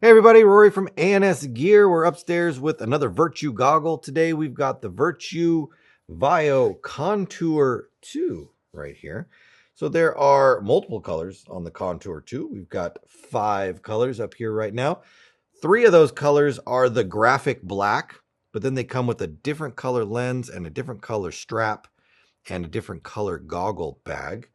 Hey everybody, Rory from ANS Gear. We're upstairs with another Virtue goggle. Today we've got the Virtue VIO Contour II right here. So there are multiple colors on the Contour II. We've got 5 colors up here right now. 3 of those colors are the graphic black, but then they come with a different color lens and a different color strap and a different color goggle bag.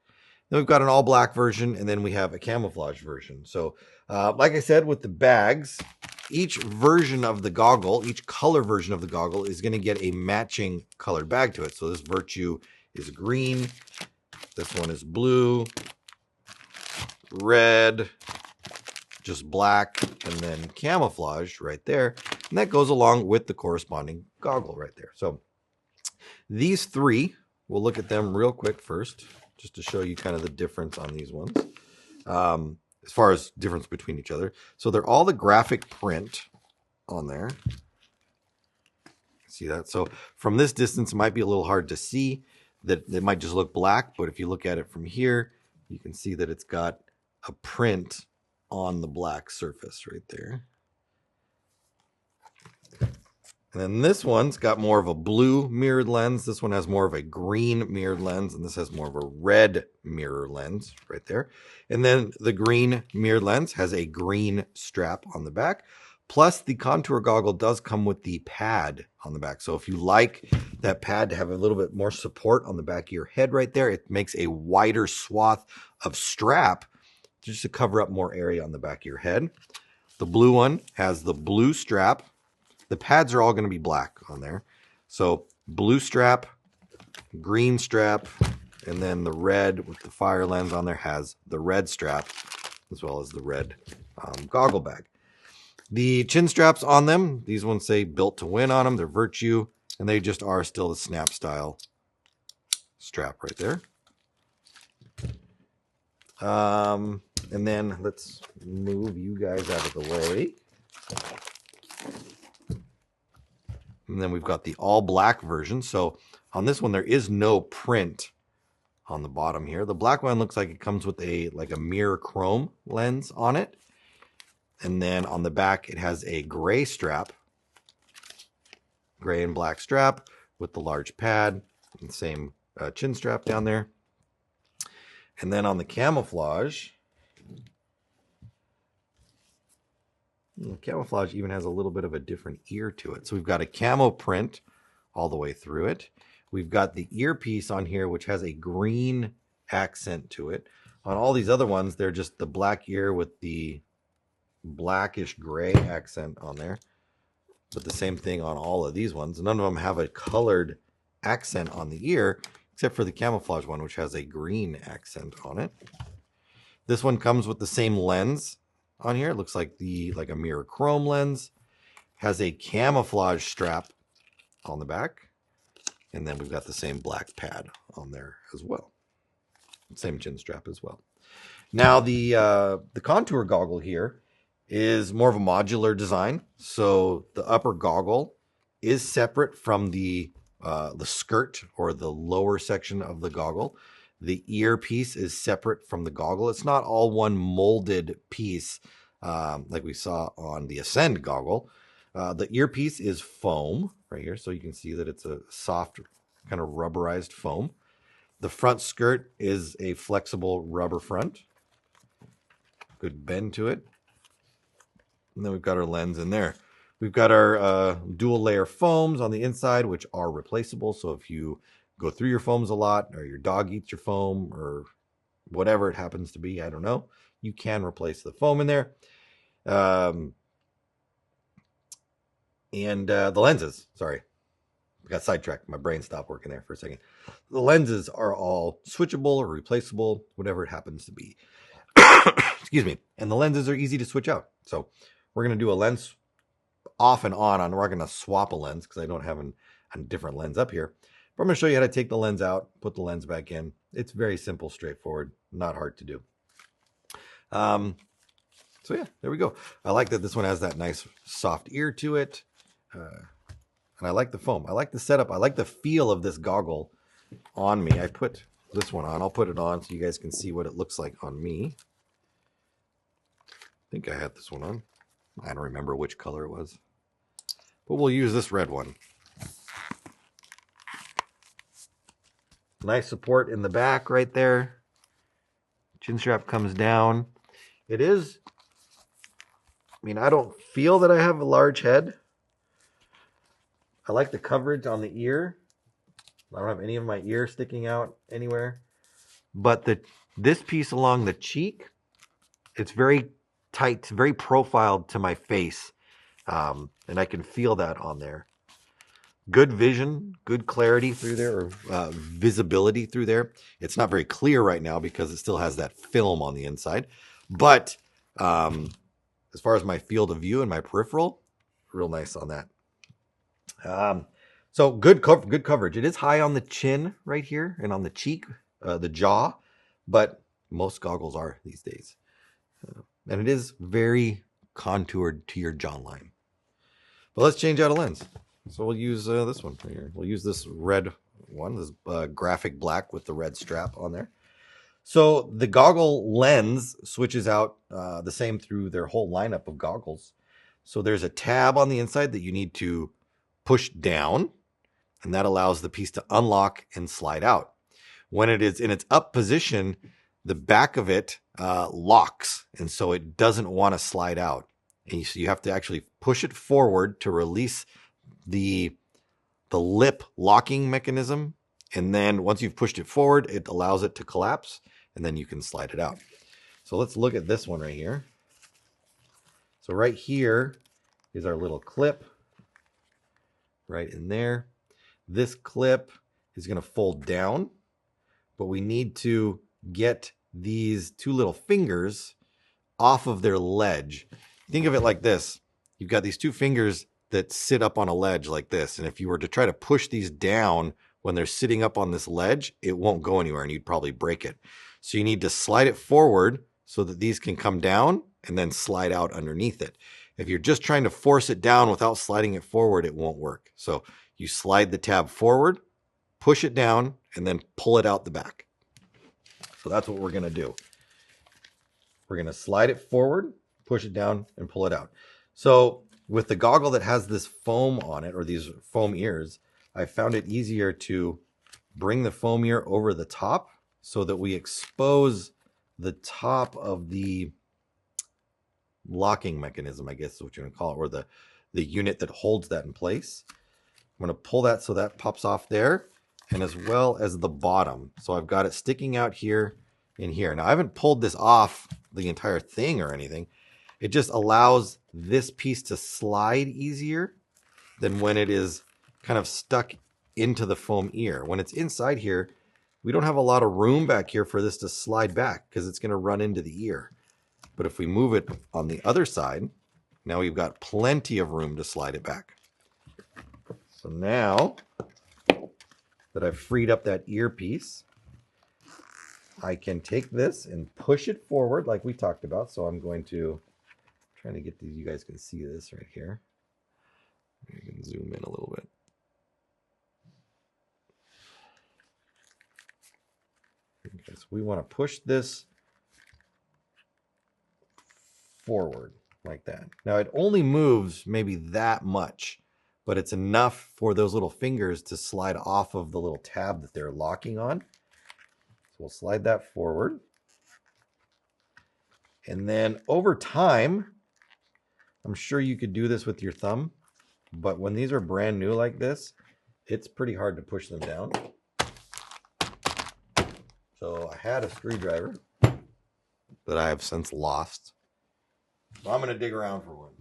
Then we've got an all black version, and then we have a camouflage version. So like I said, with the bags, each version of the goggle, each color version of the goggle is going to get a matching colored bag to it. So this Virtue is green, this one is blue, red, just black, and then camouflage right there. And that goes along with the corresponding goggle right there. So these 3, we'll look at them real quick first, just to show you kind of the difference on these ones. As far as difference between each other. So they're all the graphic print on there. See that? So from this distance, it might be a little hard to see that it might just look black, but if you look at it from here, you can see that it's got a print on the black surface right there. And then this one's got more of a blue mirrored lens. This one has more of a green mirrored lens, and this has more of a red mirror lens right there. And then the green mirrored lens has a green strap on the back. Plus, the contour goggle does come with the pad on the back. So if you like that pad to have a little bit more support on the back of your head right there, it makes a wider swath of strap just to cover up more area on the back of your head. The blue one has the blue strap. The pads are all going to be black on there. So blue strap, green strap, and then the red with the fire lens on there has the red strap, as well as the red goggle bag. The chin straps on them, these ones say built to win on them. They're Virtue, and they just are still the snap style strap right there. And then let's move you guys out of the way. And then we've got the all black version. So on this one, there is no print on the bottom here. The black one looks like it comes with a mirror chrome lens on it. And then on the back, it has a gray strap, gray and black strap with the large pad and the same chin strap down there. And then on the camouflage, the camouflage even has a little bit of a different ear to it. So we've got a camo print all the way through it. We've got the earpiece on here, which has a green accent to it. On all these other ones, they're just the black ear with the blackish gray accent on there. But the same thing on all of these ones. None of them have a colored accent on the ear, except for the camouflage one, which has a green accent on it. This one comes with the same lens on here. It looks like a mirror chrome lens. Has a camouflage strap on the back. And then we've got the same black pad on there as well. Same chin strap as well. Now the contour goggle here is more of a modular design. So the upper goggle is separate from the skirt or the lower section of the goggle. The earpiece is separate from the goggle. It's not all one molded piece like we saw on the Ascend goggle. The earpiece is foam right here, so you can see that it's a soft kind of rubberized foam. The front skirt is a flexible rubber front. Good bend to it. And then we've got our lens in there. We've got our dual layer foams on the inside, which are replaceable. So if you go through your foams a lot, or your dog eats your foam, or whatever it happens to be, I don't know, you can replace the foam in there. And the lenses, sorry, I got sidetracked. My brain stopped working there for a second. The lenses are all switchable or replaceable, whatever it happens to be. Excuse me. And the lenses are easy to switch out. So we're going to do a lens off and on. We're going to swap a lens because I don't have a different lens up here. But I'm going to show you how to take the lens out, put the lens back in. It's very simple, straightforward, not hard to do. So yeah, there we go. I like that this one has that nice soft ear to it. And I like the foam. I like the setup. I like the feel of this goggle on me. I put this one on. I'll put it on so you guys can see what it looks like on me. I think I had this one on. I don't remember which color it was, but we'll use this red one. Nice support in the back right there. Chin strap comes down. It is, I mean, I don't feel that I have a large head. I like the coverage on the ear. I don't have any of my ear sticking out anywhere. But this piece along the cheek, it's very tight, very profiled to my face. And I can feel that on there. Good vision, good clarity through there, or visibility through there. It's not very clear right now because it still has that film on the inside. But as far as my field of view and my peripheral, real nice on that. So good coverage. It is high on the chin right here and on the cheek, the jaw, but most goggles are these days. And it is very contoured to your jawline. But let's change out a lens. So we'll use this one right here. We'll use this red one, this graphic black with the red strap on there. So the goggle lens switches out the same through their whole lineup of goggles. So there's a tab on the inside that you need to push down, and that allows the piece to unlock and slide out. When it is in its up position, the back of it locks, and so it doesn't want to slide out. And so you have to actually push it forward to release the lip locking mechanism, and then once you've pushed it forward, it allows it to collapse, and then you can slide it out. So let's look at this one right here. So right here is our little clip right in there. This clip is going to fold down, but we need to get these two little fingers off of their ledge. Think of it like this. You've got these two fingers that sit up on a ledge like this. And if you were to try to push these down when they're sitting up on this ledge, it won't go anywhere and you'd probably break it. So you need to slide it forward so that these can come down and then slide out underneath it. If you're just trying to force it down without sliding it forward, it won't work. So you slide the tab forward, push it down, and then pull it out the back. So that's what we're going to do. We're going to slide it forward, push it down, and pull it out. So with the goggle that has this foam on it, or these foam ears, I found it easier to bring the foam ear over the top so that we expose the top of the locking mechanism, I guess is what you're going to call it, or the unit that holds that in place. I'm going to pull that so that pops off there, and as well as the bottom. So I've got it sticking out here and here. Now I haven't pulled this off the entire thing or anything. It just allows this piece to slide easier than when it is kind of stuck into the foam ear. When it's inside here, we don't have a lot of room back here for this to slide back because it's going to run into the ear. But if we move it on the other side, now we've got plenty of room to slide it back. So now that I've freed up that earpiece, I can take this and push it forward like we talked about. So I'm going to trying to get these, you guys can see this right here. You can zoom in a little bit. Okay, so we want to push this forward like that. Now it only moves maybe that much, but it's enough for those little fingers to slide off of the little tab that they're locking on. So we'll slide that forward. And then over time, I'm sure you could do this with your thumb, but when these are brand new like this, it's pretty hard to push them down. So I had a screwdriver that I have since lost. So I'm going to dig around for one,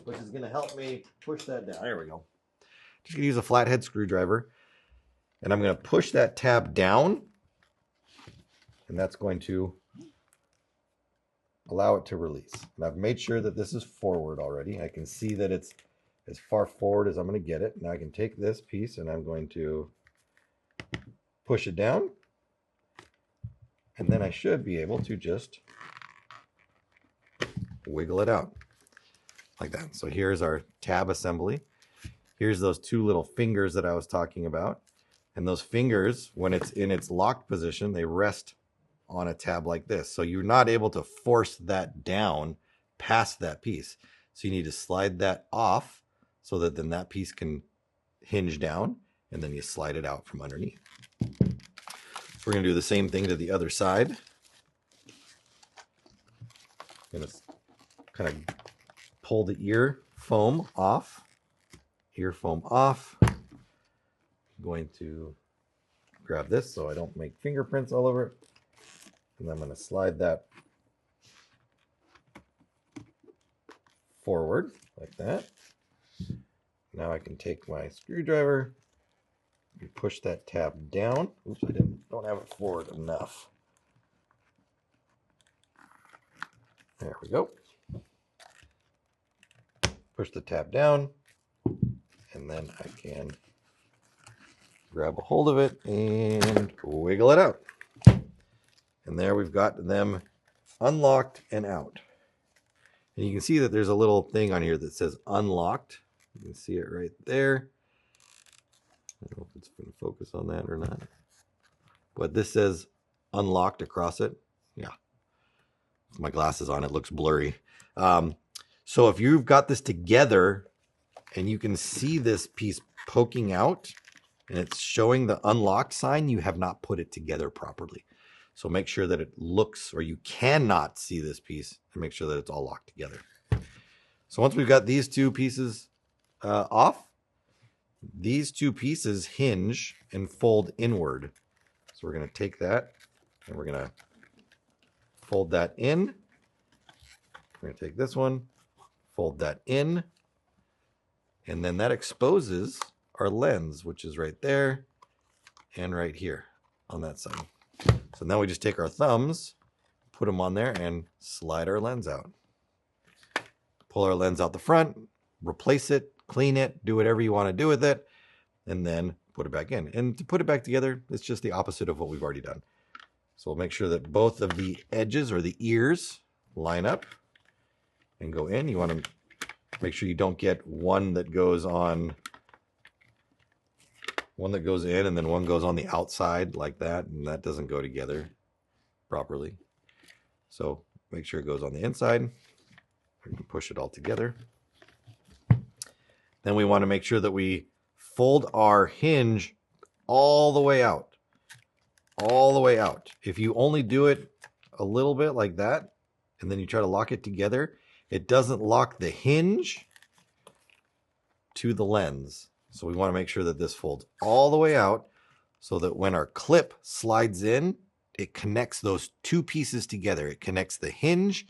which is going to help me push that down. There we go. Just going to use a flathead screwdriver, and I'm going to push that tab down, and that's going to allow it to release. And I've made sure that this is forward already. I can see that it's as far forward as I'm going to get it. Now I can take this piece and I'm going to push it down, and then I should be able to just wiggle it out like that. So here's our tab assembly. Here's those two little fingers that I was talking about. And those fingers, when it's in its locked position, they rest on a tab like this. So you're not able to force that down past that piece. So you need to slide that off so that then that piece can hinge down, and then you slide it out from underneath. So we're going to do the same thing to the other side. I'm going to kind of pull the ear foam off. Ear foam off. I'm going to grab this so I don't make fingerprints all over it. And I'm going to slide that forward like that. Now I can take my screwdriver and push that tab down. Oops, I don't have it forward enough. There we go. Push the tab down, and then I can grab a hold of it and wiggle it out. And there we've got them unlocked and out. And you can see that there's a little thing on here that says unlocked. You can see it right there. I don't know if it's going to focus on that or not. But this says unlocked across it. Yeah. With my glasses on, it looks blurry. So if you've got this together and you can see this piece poking out and it's showing the unlocked sign, you have not put it together properly. So make sure that it looks, or you cannot see this piece, and make sure that it's all locked together. So once we've got these two pieces off, these two pieces hinge and fold inward. So we're going to take that and we're going to fold that in. We're going to take this one, fold that in, and then that exposes our lens, which is right there and right here on that side. So now we just take our thumbs, put them on there, and slide our lens out. Pull our lens out the front, replace it, clean it, do whatever you want to do with it, and then put it back in. And to put it back together, it's just the opposite of what we've already done. So we'll make sure that both of the edges or the ears line up and go in. You want to make sure you don't get one that goes on, one that goes in and then one goes on the outside like that, and that doesn't go together properly. So make sure it goes on the inside. We can push it all together. Then we want to make sure that we fold our hinge all the way out. All the way out. If you only do it a little bit like that, and then you try to lock it together, it doesn't lock the hinge to the lens. So we want to make sure that this folds all the way out so that when our clip slides in, it connects those two pieces together. It connects the hinge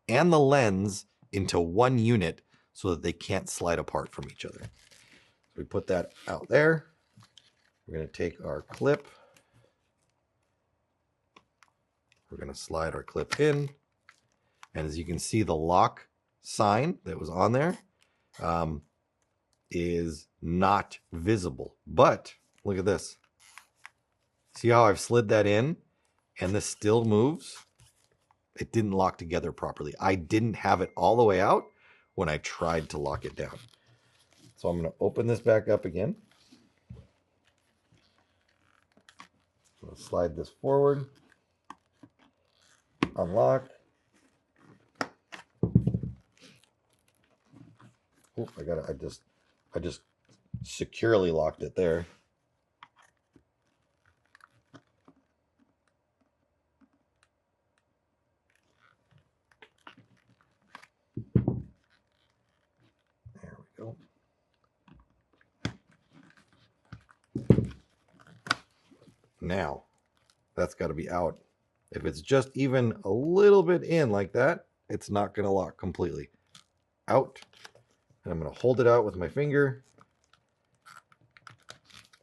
and the lens into one unit so that they can't slide apart from each other. So we put that out there. We're going to take our clip. We're going to slide our clip in. And as you can see, the lock sign that was on there is not visible. But look at this. See how I've slid that in and this still moves? It didn't lock together properly. I didn't have it all the way out when I tried to lock it down. So I'm going to open this back up again. I'm going to slide this forward. Unlock. Oh, I just securely locked it there. There we go. Now, that's got to be out. If it's just even a little bit in like that, it's not going to lock completely. Out. And I'm going to hold it out with my finger.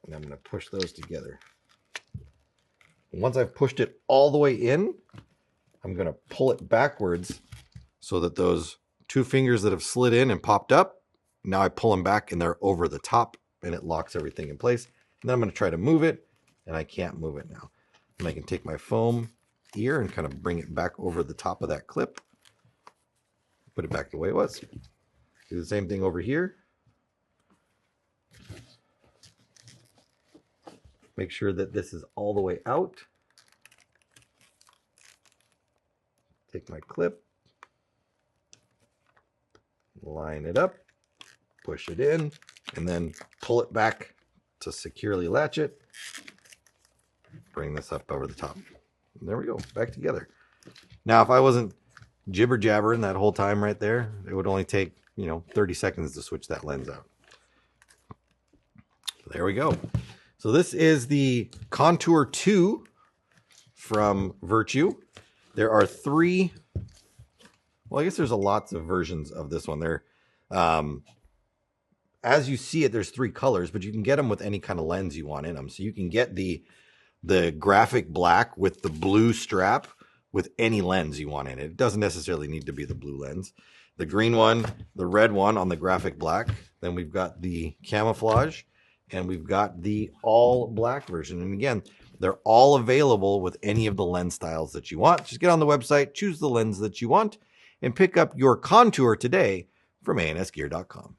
And I'm going to push those together. And once I've pushed it all the way in, I'm going to pull it backwards so that those two fingers that have slid in and popped up, now I pull them back and they're over the top and it locks everything in place. And then I'm going to try to move it, and I can't move it now. And I can take my foam ear and kind of bring it back over the top of that clip. Put it back the way it was. Do the same thing over here. Make sure that this is all the way out. take my clip, line it up, push it in, and then pull it back to securely latch it. Bring this up over the top. And there we go, back together. Now, if I wasn't jibber jabbering that whole time right there, it would only take, 30 seconds to switch that lens out. There we go. So this is the Contour II from Virtue. There are 3, well, I guess there's lots of versions of this one. There, as you see it, there's 3 colors, but you can get them with any kind of lens you want in them. So you can get the graphic black with the blue strap with any lens you want in it. It doesn't necessarily need to be the blue lens. The green one, the red one on the graphic black. Then we've got the camouflage, and we've got the all black version. And again, they're all available with any of the lens styles that you want. Just get on the website, choose the lens that you want, and pick up your Contour today from ansgear.com.